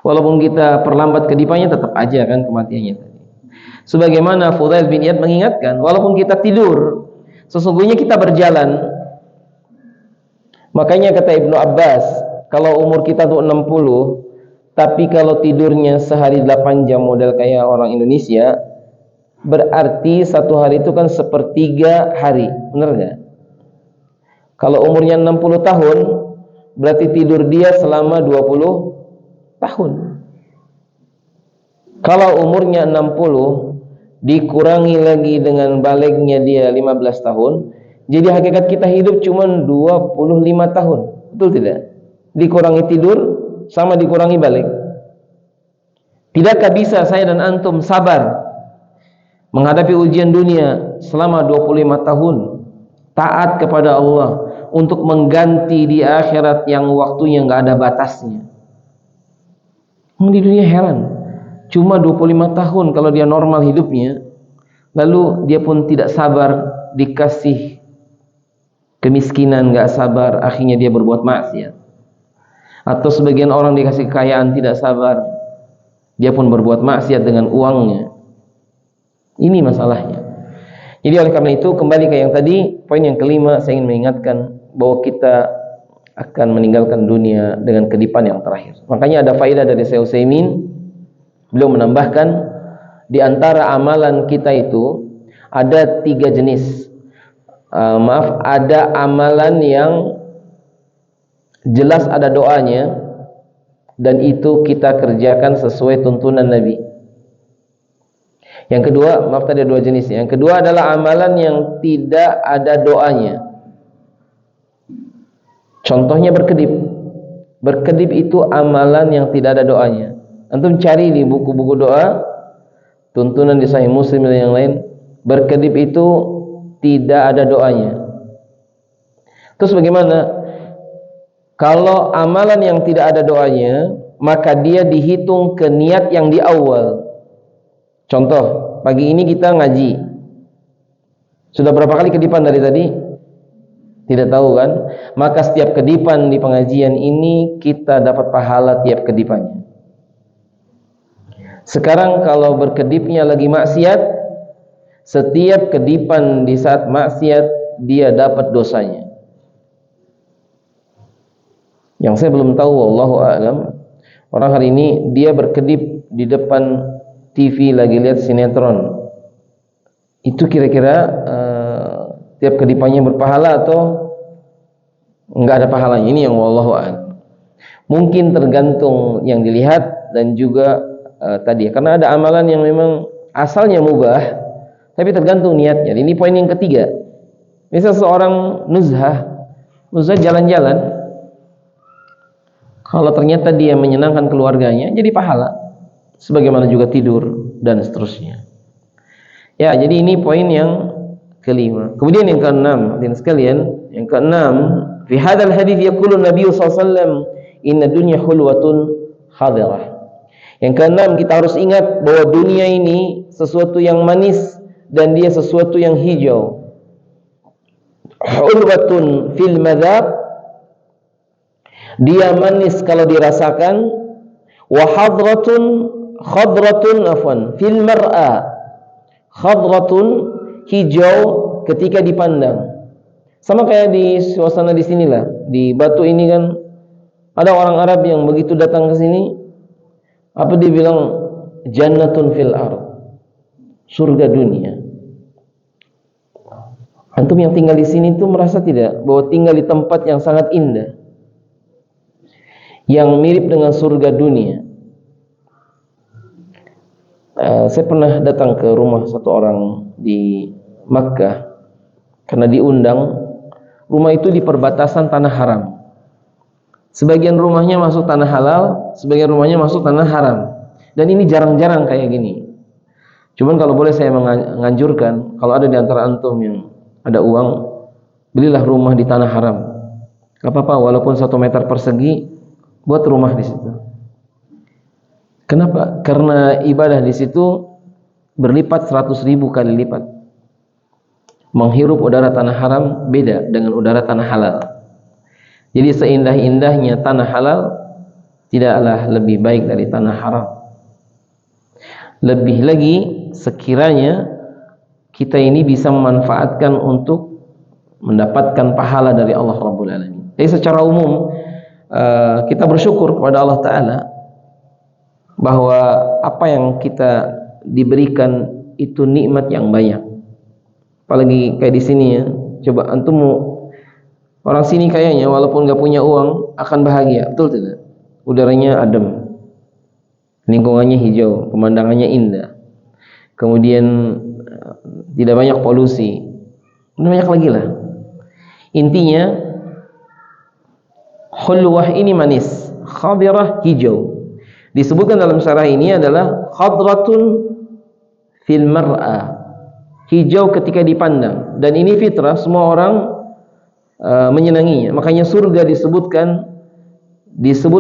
Walaupun kita perlambat kedipannya, tetap aja kan kematiannya tadi. Sebagaimana Fudail bin Iyad mengingatkan, walaupun kita tidur, sesungguhnya kita berjalan. Makanya kata Ibnu Abbas, kalau umur kita tuh 60, tapi kalau tidurnya sehari 8 jam model kayak orang Indonesia, berarti satu hari itu kan sepertiga hari, benar nggak? Kalau umurnya 60 tahun, berarti tidur dia selama 20 tahun. Kalau umurnya 60 dikurangi lagi dengan baliknya dia 15 tahun, jadi hakikat kita hidup cuma 25 tahun. Betul tidak? Dikurangi tidur sama dikurangi balik. Tidakkah bisa saya dan antum sabar menghadapi ujian dunia selama 25 tahun, taat kepada Allah, untuk mengganti di akhirat yang waktunya nggak ada batasnya? Di dunia heran, cuma 25 tahun kalau dia normal hidupnya, lalu dia pun tidak sabar, dikasih kemiskinan nggak sabar, akhirnya dia berbuat maksiat. Atau sebagian orang dikasih kekayaan tidak sabar, dia pun berbuat maksiat dengan uangnya. Ini masalahnya. Jadi oleh karena itu, kembali ke yang tadi, poin yang kelima, saya ingin mengingatkan bahwa kita akan meninggalkan dunia dengan kedipan yang terakhir. Makanya ada faedah dari Syekh Utsaimin, beliau menambahkan, di antara amalan kita itu ada 3 jenis. Ada amalan yang jelas ada doanya, dan itu kita kerjakan sesuai tuntunan Nabi. Yang kedua, tadi ada 2 jenis. Yang kedua adalah amalan yang tidak ada doanya. Contohnya berkedip. Berkedip itu amalan yang tidak ada doanya. Antum cari di buku-buku doa, tuntunan di Sahih Muslim dan yang lain, berkedip itu tidak ada doanya. Terus bagaimana? Kalau amalan yang tidak ada doanya, maka dia dihitung ke niat yang di awal. Contoh, pagi ini kita ngaji. Sudah berapa kali kedipan dari tadi? Tidak tahu kan? Maka setiap kedipan di pengajian ini kita dapat pahala tiap kedipannya. Sekarang kalau berkedipnya lagi maksiat, setiap kedipan di saat maksiat dia dapat dosanya. Yang saya belum tahu, wallahu a'lam, orang hari ini dia berkedip di depan TV lagi lihat sinetron, itu kira-kira tiap kedipannya berpahala atau enggak ada pahalanya? Ini yang wallahu a'lam. Mungkin tergantung yang dilihat, dan juga tadi, karena ada amalan yang memang asalnya mubah, tapi tergantung niatnya. Ini poin yang ketiga. Misal seorang nuzhah jalan-jalan, kalau ternyata dia menyenangkan keluarganya, jadi pahala. Sebagaimana juga tidur dan seterusnya. Ya, jadi ini poin yang kelima. Kemudian yang keenam, hadirin sekalian, yang keenam, fi hadzal hadits yaqulu Nabi sallallahu alaihi wasallam, inna dunya hulwatun khadirah. Yang keenam, kita harus ingat bahwa dunia ini sesuatu yang manis dan dia sesuatu yang hijau. Hulwatun fil madhab, dia manis kalau dirasakan, wa khadratun fil mar'a, khadratun hijau ketika dipandang. Sama kayak di suasana di sinilah, di Batu ini kan ada orang Arab yang begitu datang ke sini, apa dia bilang, jannatun fil ard, surga dunia. Antum yang tinggal di sini tuh merasa tidak bahwa tinggal di tempat yang sangat indah, yang mirip dengan surga dunia. Saya pernah datang ke rumah satu orang di Makkah karena diundang. Rumah itu di perbatasan tanah haram. Sebagian rumahnya masuk tanah halal, sebagian rumahnya masuk tanah haram. Dan ini jarang-jarang kayak gini. Cuman kalau boleh saya menganjurkan, kalau ada di antara antum yang ada uang, belilah rumah di tanah haram. Gak apa-apa, walaupun 1 meter persegi, buat rumah di situ. Kenapa? Karena ibadah di situ berlipat 100.000 kali lipat. Menghirup udara tanah haram beda dengan udara tanah halal. Jadi seindah-indahnya tanah halal tidaklah lebih baik dari tanah haram. Lebih lagi sekiranya kita ini bisa memanfaatkan untuk mendapatkan pahala dari Allah Rabbul Alamin. Jadi secara umum kita bersyukur kepada Allah Ta'ala bahwa apa yang kita diberikan itu nikmat yang banyak. Apalagi kayak di sini ya, coba antum orang sini kayaknya walaupun nggak punya uang akan bahagia, betul tidak? Udaranya adem, lingkungannya hijau, pemandangannya indah, kemudian tidak banyak polusi, banyak lagi lah. Intinya khulwah ini manis, khadirah hijau. Disebutkan dalam syarah ini adalah khadratun fil mar'a, hijau ketika dipandang. Dan ini fitrah, semua orang menyenanginya. Makanya surga disebut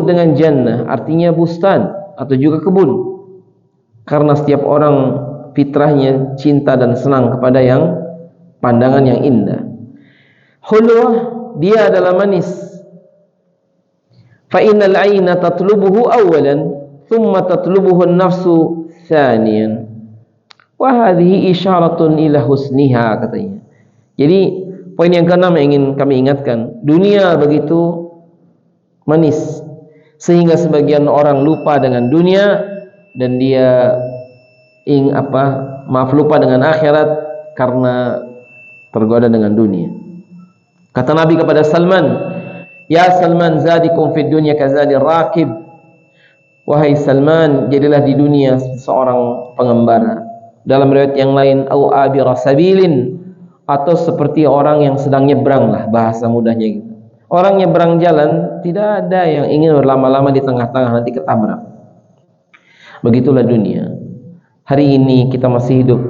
dengan jannah, artinya bustan atau juga kebun. Karena setiap orang fitrahnya cinta dan senang kepada yang pandangan yang indah. Hulwah, dia adalah manis. Fa innal 'aina tatlubuhu awwalan, thumma tatlubuhu an-nafsu thaniyan. Wa hadhihi isyaratun ila husniha, katanya. Jadi poin yang keenam yang ingin kami ingatkan, dunia begitu manis sehingga sebagian orang lupa dengan dunia dan dia lupa dengan akhirat karena tergoda dengan dunia. Kata Nabi kepada Salman, ya Salman, zadikum fid dunya kazadi rakib. Wahai Salman, jadilah di dunia seorang pengembara. Dalam riwayat yang lain, au abira sabilin, atau seperti orang yang sedang nyebrang lah, bahasa mudahnya gitu. Orang nyebrang jalan, tidak ada yang ingin berlama-lama di tengah-tengah, nanti ketabrak. Begitulah dunia. Hari ini kita masih hidup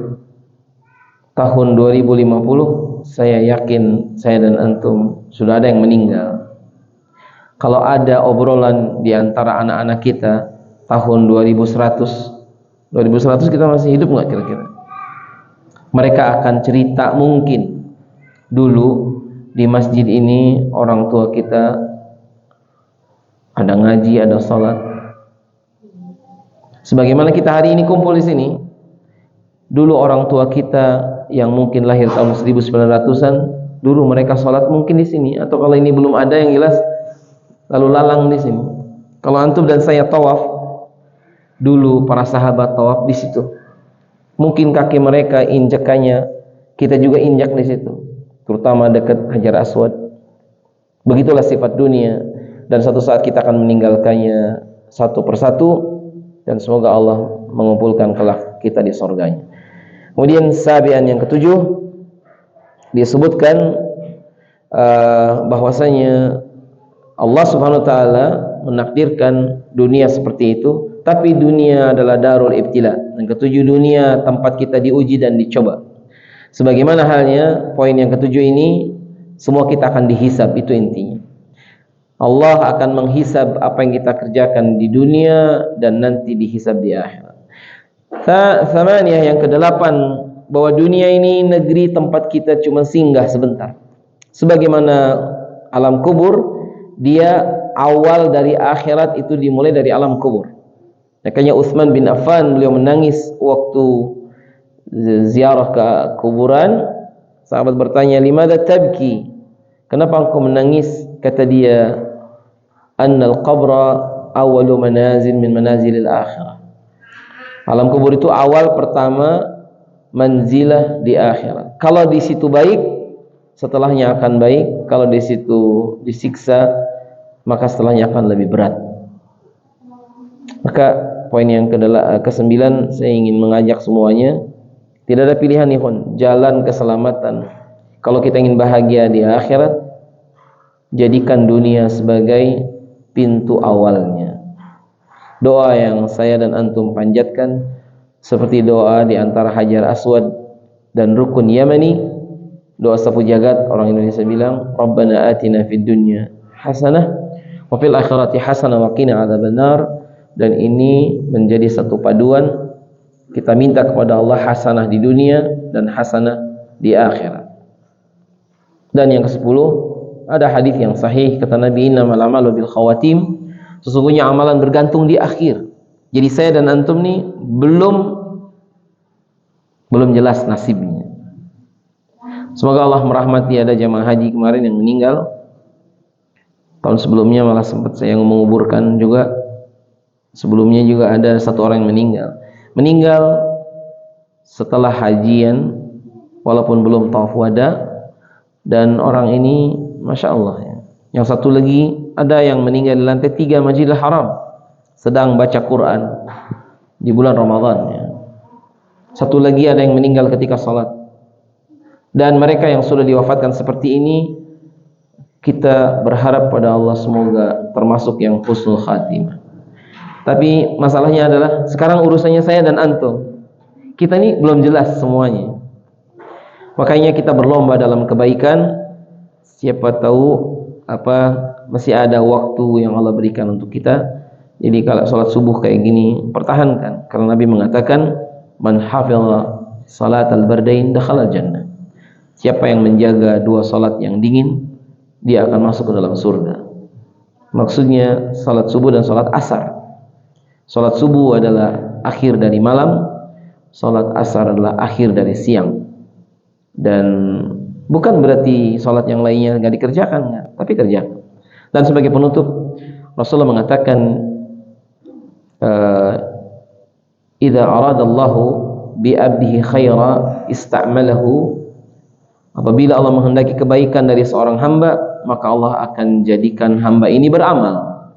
tahun 2050, saya yakin saya dan antum sudah ada yang meninggal. Kalau ada obrolan di antara anak-anak kita tahun 2100 kita masih hidup nggak kira-kira? Mereka akan cerita mungkin dulu di masjid ini orang tua kita ada ngaji, ada sholat. Sebagaimana kita hari ini kumpul di sini, dulu orang tua kita yang mungkin lahir tahun 1900-an, dulu mereka sholat mungkin di sini, atau kalau ini belum ada yang jelas lalu lalang di sini. Kalau antum dan saya tawaf, dulu para sahabat tawaf di situ. Mungkin kaki mereka injakannya kita juga injak di situ, terutama dekat Hajar Aswad. Begitulah sifat dunia, dan satu saat kita akan meninggalkannya satu persatu, dan semoga Allah mengumpulkan kelak kita di surganya. Kemudian sabian yang ketujuh disebutkan bahwasanya Allah Subhanahu wa taala menakdirkan dunia seperti itu, tapi dunia adalah darul ibtila. Yang ketujuh, dunia tempat kita diuji dan dicoba. Sebagaimana halnya poin yang ketujuh ini, semua kita akan dihisab, itu intinya. Allah akan menghisab apa yang kita kerjakan di dunia dan nanti dihisab di akhirat. Tsamaniyah, yang kedelapan, bahwa dunia ini negeri tempat kita cuma singgah sebentar. Sebagaimana alam kubur, dia awal dari akhirat itu dimulai dari alam kubur. Makanya Utsman bin Affan, beliau menangis waktu ziarah ke kuburan. Sahabat bertanya, "Limadza tabki?" Kenapa engkau menangis? Kata dia, "Annal qabra awwalu manazil min manazilil akhirah." Alam kubur itu awal pertama manzilah di akhirat. Kalau di situ baik, setelahnya akan baik. Kalau di situ disiksa, maka setelahnya akan lebih berat. Maka poin yang ke-9, saya ingin mengajak semuanya, tidak ada pilihan nih, jalan keselamatan. Kalau kita ingin bahagia di akhirat, jadikan dunia sebagai pintu awalnya. Doa yang saya dan antum panjatkan seperti doa di antara Hajar Aswad dan Rukun Yamani, doa sapu jagat orang Indonesia bilang, Rabbana atina fid dunya hasanah wa fil akhirati hasanah wa qina adzabannar. Dan ini menjadi satu paduan, kita minta kepada Allah hasanah di dunia dan hasanah di akhirat. Dan yang ke-10, ada hadis yang sahih, kata Nabi, innamal a'malu bil khawatim, sesungguhnya amalan bergantung di akhir. Jadi saya dan antum nih belum jelas nasibnya. Semoga Allah merahmati. Ada jamaah haji kemarin yang meninggal. Tahun sebelumnya malah sempat saya menguburkan juga. Sebelumnya juga ada satu orang yang meninggal setelah hajian, walaupun belum tawaf wada. Dan orang ini Masya Allah ya. Yang satu lagi, ada yang meninggal di lantai 3 Masjidil Haram sedang baca Quran di bulan Ramadan ya. Satu lagi ada yang meninggal ketika salat. Dan mereka yang sudah diwafatkan seperti ini, kita berharap pada Allah semoga termasuk yang husnul khatimah. Tapi masalahnya adalah sekarang urusannya saya dan antum. Kita ini belum jelas semuanya. Makanya kita berlomba dalam kebaikan. Siapa tahu masih ada waktu yang Allah berikan untuk kita. Jadi kalau salat subuh kayak gini, pertahankan. Karena Nabi mengatakan, man hafidha salatal bardain dakhala jannah. Siapa yang menjaga 2 salat yang dingin, dia akan masuk ke dalam surga. Maksudnya salat subuh dan salat asar. Salat subuh adalah akhir dari malam, salat asar adalah akhir dari siang. Dan bukan berarti salat yang lainnya enggak dikerjakan, enggak, tapi kerjakan. Dan sebagai penutup, Rasulullah mengatakan, idza aradallahu bi 'abdihi khaira ista'malahu. Apabila Allah menghendaki kebaikan dari seorang hamba, maka Allah akan jadikan hamba ini beramal.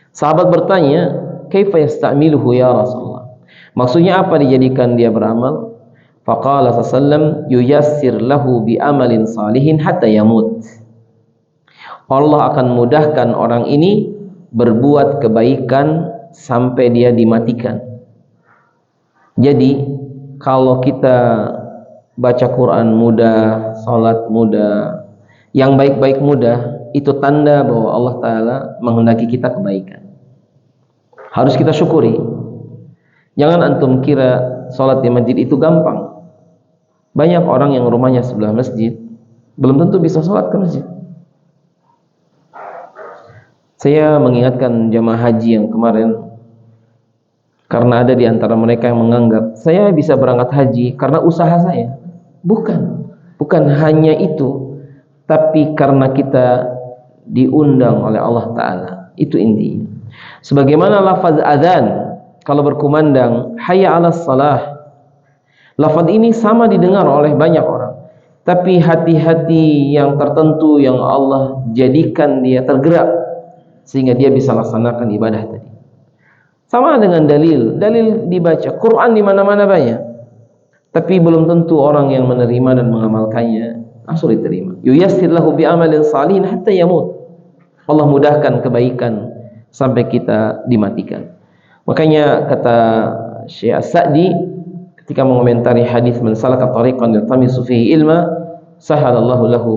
Sahabat bertanya, kaifa yasta'miluhu ya Rasulullah? Maksudnya apa dijadikan dia beramal? Faqala sallallahu yuyassir lahu bi amalin salihin hatta yamut. Allah akan mudahkan orang ini berbuat kebaikan sampai dia dimatikan. Jadi kalau kita baca Quran mudah, salat mudah, yang baik-baik mudah, itu tanda bahwa Allah Ta'ala menghendaki kita kebaikan. Harus kita syukuri. Jangan antum kira salat di masjid itu gampang. Banyak orang yang rumahnya sebelah masjid, belum tentu bisa salat ke masjid. Saya mengingatkan jamaah haji yang kemarin, karena ada di antara mereka yang menganggap saya bisa berangkat haji karena usaha saya. Bukan hanya itu, tapi karena kita diundang oleh Allah Ta'ala. Itu intinya. Sebagaimana lafaz azan kalau berkumandang hayya 'alas salah, lafaz ini sama didengar oleh banyak orang, tapi hati-hati yang tertentu yang Allah jadikan dia tergerak sehingga dia bisa laksanakan ibadah tadi. Sama dengan dalil dibaca, Quran di mana-mana banyak, tapi belum tentu orang yang menerima dan mengamalkannya langsung diterima. Yuyassir lahu bi amalin salihin hatta yamut. Allah mudahkan kebaikan sampai kita dimatikan. Makanya kata Syekh As-Sa'di ketika mengomentari hadis man salaka tariqan yaltamisu fihi ilma sahalallahu lahu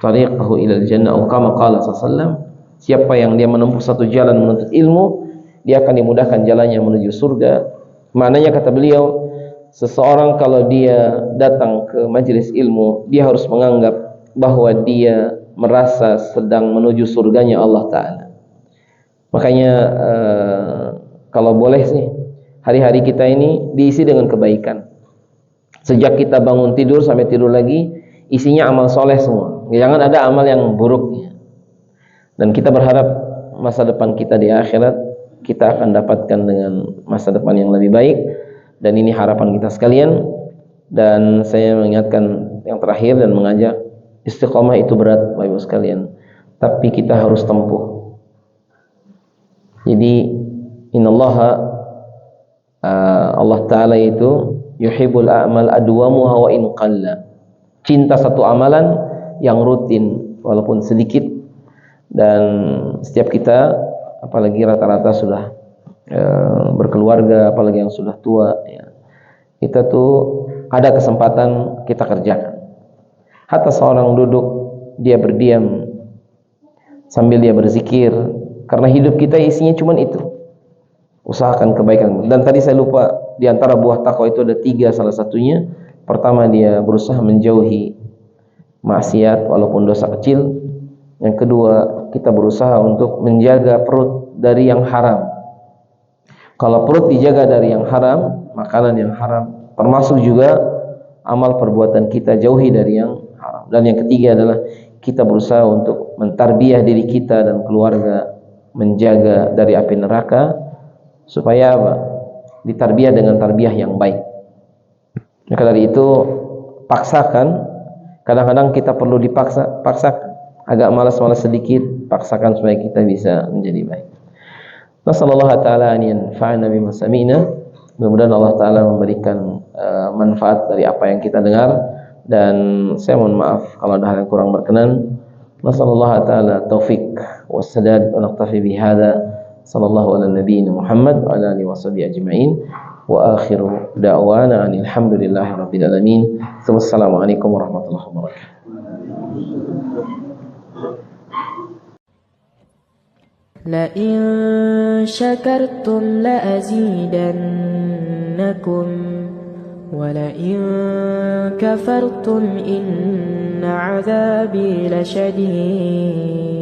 tariqahu ilal jannah atau kama qala sallallahu. Siapa yang dia menempuh satu jalan menuntut ilmu, dia akan dimudahkan jalannya menuju surga. Maknanya kata beliau, seseorang kalau dia datang ke majelis ilmu, dia harus menganggap bahwa dia merasa sedang menuju surganya Allah Ta'ala. Makanya kalau boleh sih, hari-hari kita ini diisi dengan kebaikan. Sejak kita bangun tidur sampai tidur lagi, isinya amal soleh semua. Jangan ada amal yang buruknya. Dan kita berharap masa depan kita di akhirat, kita akan dapatkan dengan masa depan yang lebih baik. Dan ini harapan kita sekalian. Dan saya mengingatkan yang terakhir dan mengajak, istiqomah itu berat Bapak Ibu sekalian, tapi kita harus tempuh. Jadi innallaha Allah Ta'ala itu yuhibbul a'mal adwamuha wa in qalla. Cinta satu amalan yang rutin walaupun sedikit. Dan setiap kita, apalagi rata-rata sudah berkeluarga, apalagi yang sudah tua ya, kita tuh ada kesempatan kita kerjakan. Hatta seorang duduk, dia berdiam sambil dia berzikir, karena hidup kita isinya cuma itu. Usahakan kebaikan. Dan tadi saya lupa, di antara buah takwa itu ada 3 salah satunya. Pertama, dia berusaha menjauhi maksiat walaupun dosa kecil. Yang kedua, kita berusaha untuk menjaga perut dari yang haram. Kalau perut dijaga dari yang haram, makanan yang haram, termasuk juga amal perbuatan kita jauhi dari yang haram. Dan yang ketiga adalah kita berusaha untuk mentarbiyah diri kita dan keluarga, menjaga dari api neraka, supaya apa? Ditarbiyah dengan tarbiyah yang baik. Maka dari itu paksakan. Kadang-kadang kita perlu paksakan. Agak malas-malas sedikit, paksakan supaya kita bisa menjadi baik. Nasallallahu ta'ala an yanfa'ana bima sami'na. Mudah-mudahan Allah Ta'ala memberikan manfaat dari apa yang kita dengar. Dan saya mohon maaf kalau ada hal yang kurang berkenan. Nasallallahu ta'ala taufiq wassadad wa naqtafi bihada. Sallallahu ala nabiyina Muhammad wa ala alihi wa sahbihi ajma'in. Wa akhiru da'wana alhamdulillahi rabbil alamin. Wassalamualaikum warahmatullahi wabarakatuh. لئن شكرتم لأزيدنكم ولئن كفرتم إن عذابي لشديد